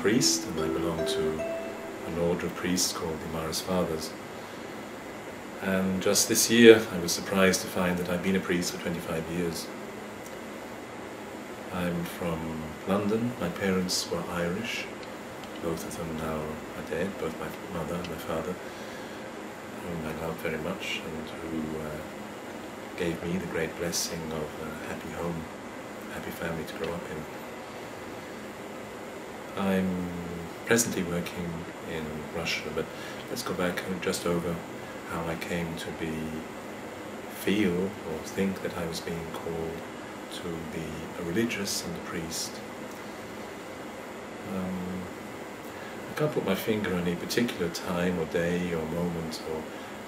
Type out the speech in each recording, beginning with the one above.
priest, and I belong to an order of priests called the Maris Fathers. And just this year I was surprised to find that I've been a priest for 25 years. I'm from London. My parents were Irish. Both of them now are dead, both my mother and my father, whom I love very much, and who gave me the great blessing of a happy home, a happy family to grow up in. I'm presently working in Russia, but let's go back just over how I came to feel or think that I was being called to be a religious and a priest. I can't put my finger on any particular time or day or moment or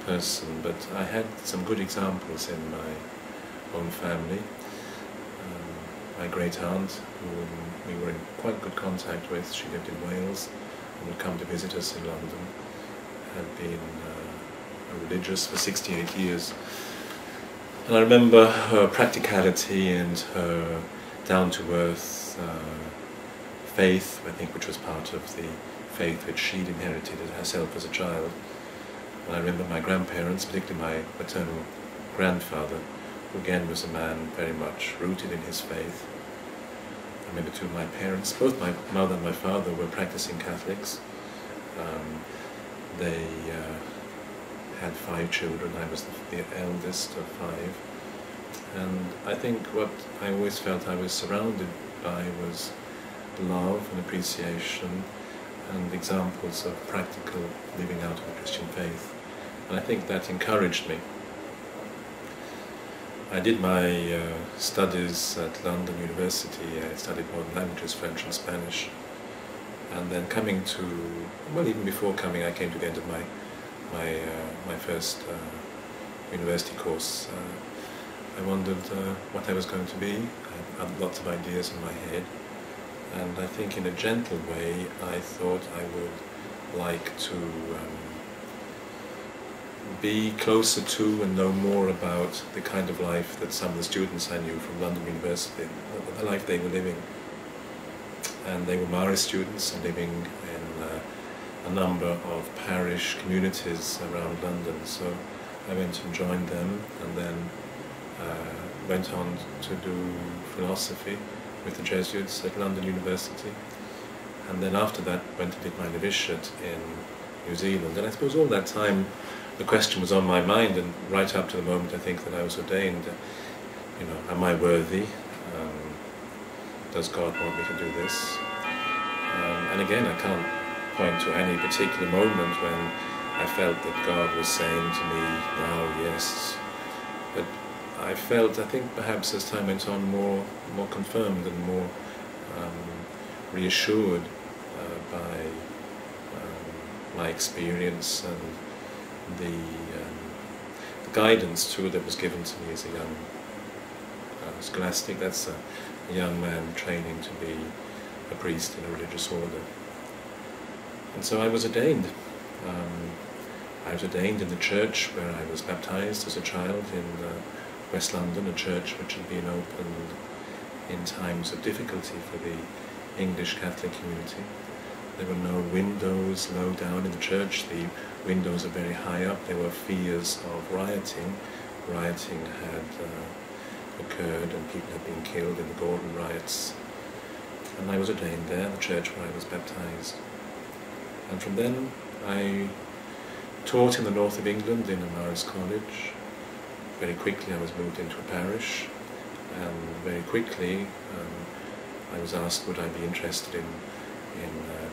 person, but I had some good examples in my own family. My great aunt, whom we were in quite good contact with, she lived in Wales and would come to visit us in London, had been a religious for 68 years. And I remember her practicality and her down-to-earth faith, I think, which was part of the faith which she'd inherited herself as a child. And I remember my grandparents, particularly my paternal grandfather, who again was a man very much rooted in his faith. I remember too my parents, both my mother and my father were practicing Catholics. They had 5 children. I was the eldest of 5. And I think what I always felt I was surrounded by was love and appreciation and examples of practical living out of the Christian faith. And I think that encouraged me. I did my studies at London University. I studied modern languages, French and Spanish. And then coming to, well, even before coming, I came to the end of my first university course. I wondered what I was going to be. I had lots of ideas in my head. And I think in a gentle way, I thought I would like to be closer to and know more about the kind of life that some of the students I knew from London University, the life they were living. And they were Maris students and living in a number of parish communities around London. So I went and joined them, and then went on to do philosophy with the Jesuits at London University. And then after that went and did my novitiate in New Zealand. And I suppose all that time the question was on my mind, and right up to the moment I think that I was ordained, you know, am I worthy? Does God want me to do this? And again, I can't point to any particular moment when I felt that God was saying to me, now, yes. But I felt, I think perhaps as time went on, more confirmed and more reassured by my experience and the guidance too that was given to me as a young scholastic. That's a young man training to be a priest in a religious order. And so I was ordained. I was ordained in the church where I was baptized as a child in West London, a church which had been opened in times of difficulty for the English Catholic community. There were no windows low down in the church. The windows are very high up. There were fears of rioting. Rioting had occurred and people had been killed in the Gordon riots. And I was ordained there, the church where I was baptized. And from then I taught in the north of England in a Maris college. Very quickly I was moved into a parish, and very quickly I was asked would I be interested in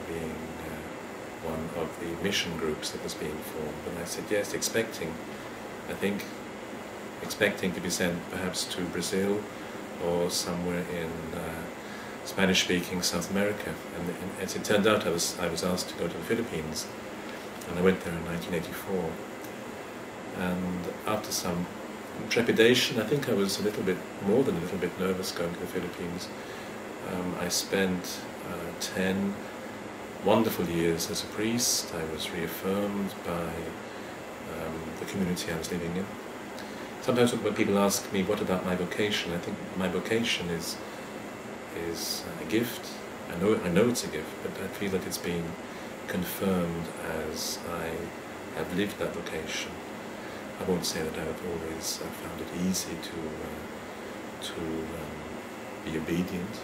being one of the mission groups that was being formed. And I said yes, expecting to be sent perhaps to Brazil or somewhere in Spanish-speaking South America. And as it turned out, I was asked to go to the Philippines, and I went there in 1984. And after some trepidation, I think I was a little bit more than a little bit nervous going to the Philippines. I spent 10 wonderful years as a priest. I was reaffirmed by the community I was living in. Sometimes when people ask me what about my vocation, I think my vocation is a gift, I know it's a gift, but I feel that it's been confirmed as I have lived that vocation. I won't say that I've always found it easy to be obedient.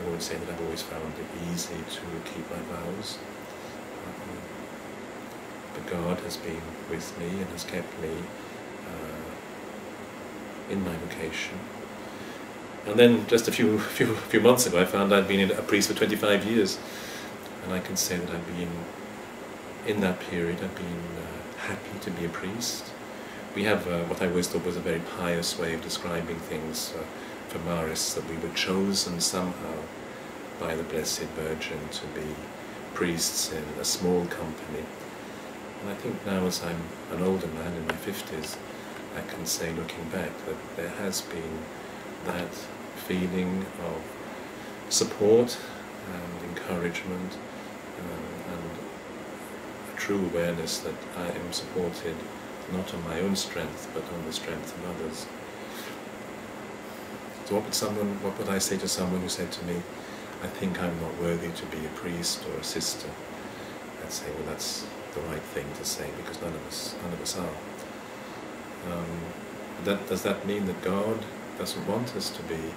I won't say that I've always found it easy to keep my vows. But God has been with me and has kept me in my vocation. And then just a few months ago I found I'd been a priest for 25 years, and I can say that I've been, in that period, I've been happy to be a priest. We have what I always thought was a very pious way of describing things for Marists, that we were chosen somehow by the Blessed Virgin to be priests in a small company. And I think now, as I'm an older man in my 50s, I can say, looking back, that there has been that feeling of support and encouragement and a true awareness that I am supported not on my own strength but on the strength of others. So what would I say to someone who said to me, I think I'm not worthy to be a priest or a sister? I'd say, well, that's the right thing to say, because none of us are. Does that mean that God doesn't want us to be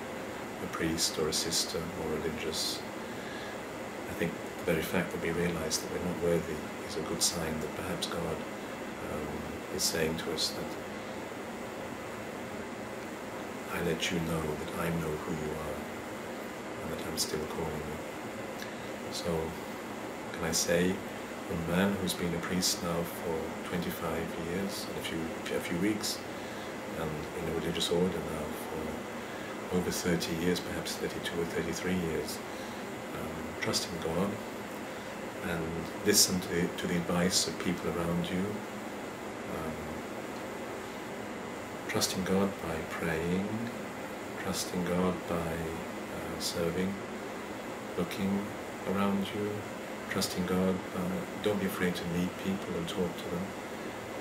a priest or a sister or religious? I think the very fact that we realise that we're not worthy is a good sign that perhaps God is saying to us that I let you know that I know who you are and that I'm still calling you. So, can I say, a man who's been a priest now for 25 years and a few weeks, and in a religious order now for over 30 years, perhaps 32 or 33 years, trusting God and listen to the advice of people around you, trusting God by praying, trusting God by serving, looking around you, trusting God. Don't be afraid to meet people and talk to them.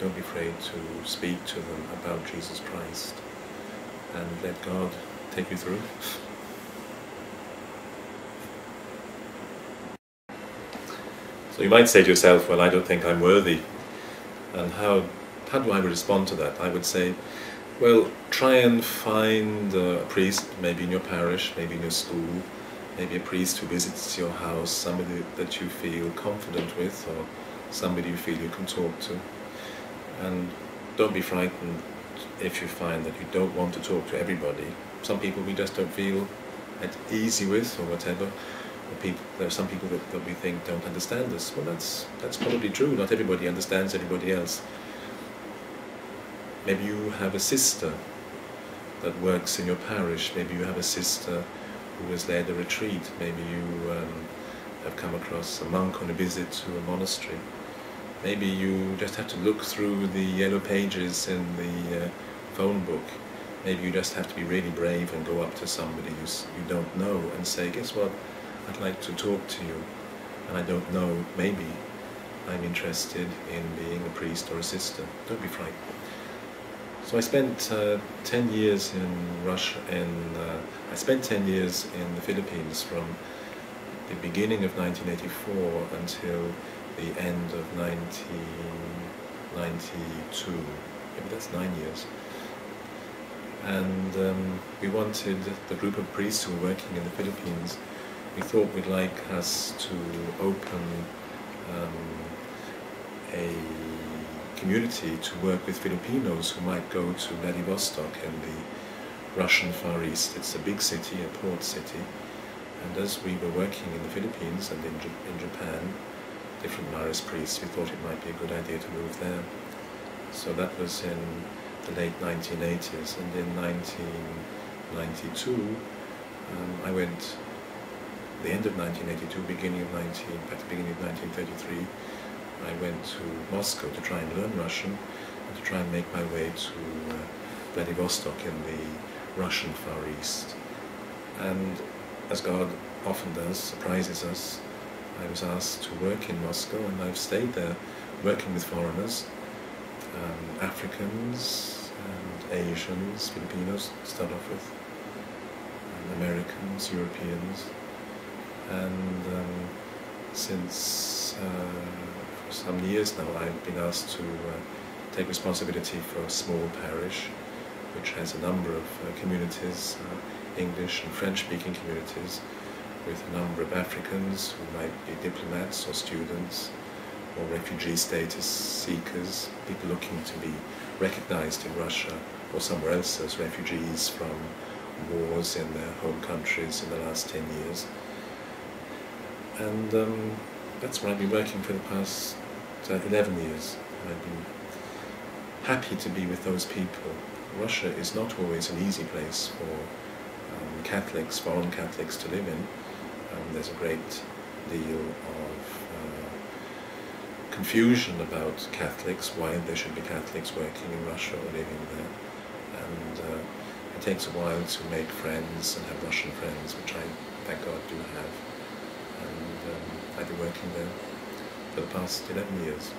Don't be afraid to speak to them about Jesus Christ, and let God take you through. So you might say to yourself, well, I don't think I'm worthy. And how do I respond to that? I would say, well, try and find a priest, maybe in your parish, maybe in your school, maybe a priest who visits your house, somebody that you feel confident with, or somebody you feel you can talk to. And don't be frightened if you find that you don't want to talk to everybody. Some people we just don't feel at easy with, or whatever. There are some people that we think don't understand us. Well, that's probably true. Not everybody understands everybody else. Maybe you have a sister that works in your parish. Maybe you have a sister who has led a retreat. Maybe you have come across a monk on a visit to a monastery. Maybe you just have to look through the yellow pages in the phone book. Maybe you just have to be really brave and go up to somebody you don't know and say, guess what, I'd like to talk to you, and I don't know, maybe I'm interested in being a priest or a sister. Don't be frightened. So I spent 10 years in Russia, I spent 10 years in the Philippines from the beginning of 1984 until the end of 1992. Maybe that's 9 years. And we wanted, the group of priests who were working in the Philippines, we thought we'd like us to open a community to work with Filipinos who might go to Vladivostok in the Russian Far East. It's a big city, a port city, and as we were working in the Philippines and in Japan, different Marist priests, we thought it might be a good idea to move there. So that was in the late 1980s, and in 1992 I went, the end of 1982, beginning of 1933, I went to Moscow to try and learn Russian and to try and make my way to Vladivostok in the Russian Far East. And as God often does, surprises us, I was asked to work in Moscow, and I've stayed there working with foreigners, Africans and Asians, Filipinos to start off with, and Americans, Europeans, And since for some years now I've been asked to take responsibility for a small parish which has a number of communities, English and French-speaking communities, with a number of Africans who might be diplomats or students or refugee status seekers, people looking to be recognized in Russia or somewhere else as refugees from wars in their home countries in the last 10 years. And that's where I've been working for the past 11 years. I've been happy to be with those people. Russia is not always an easy place for Catholics, foreign Catholics to live in. There's a great deal of confusion about Catholics, why there should be Catholics working in Russia or living there. And it takes a while to make friends and have Russian friends, which I, thank God, do have. And I've been working there for the past 11 years.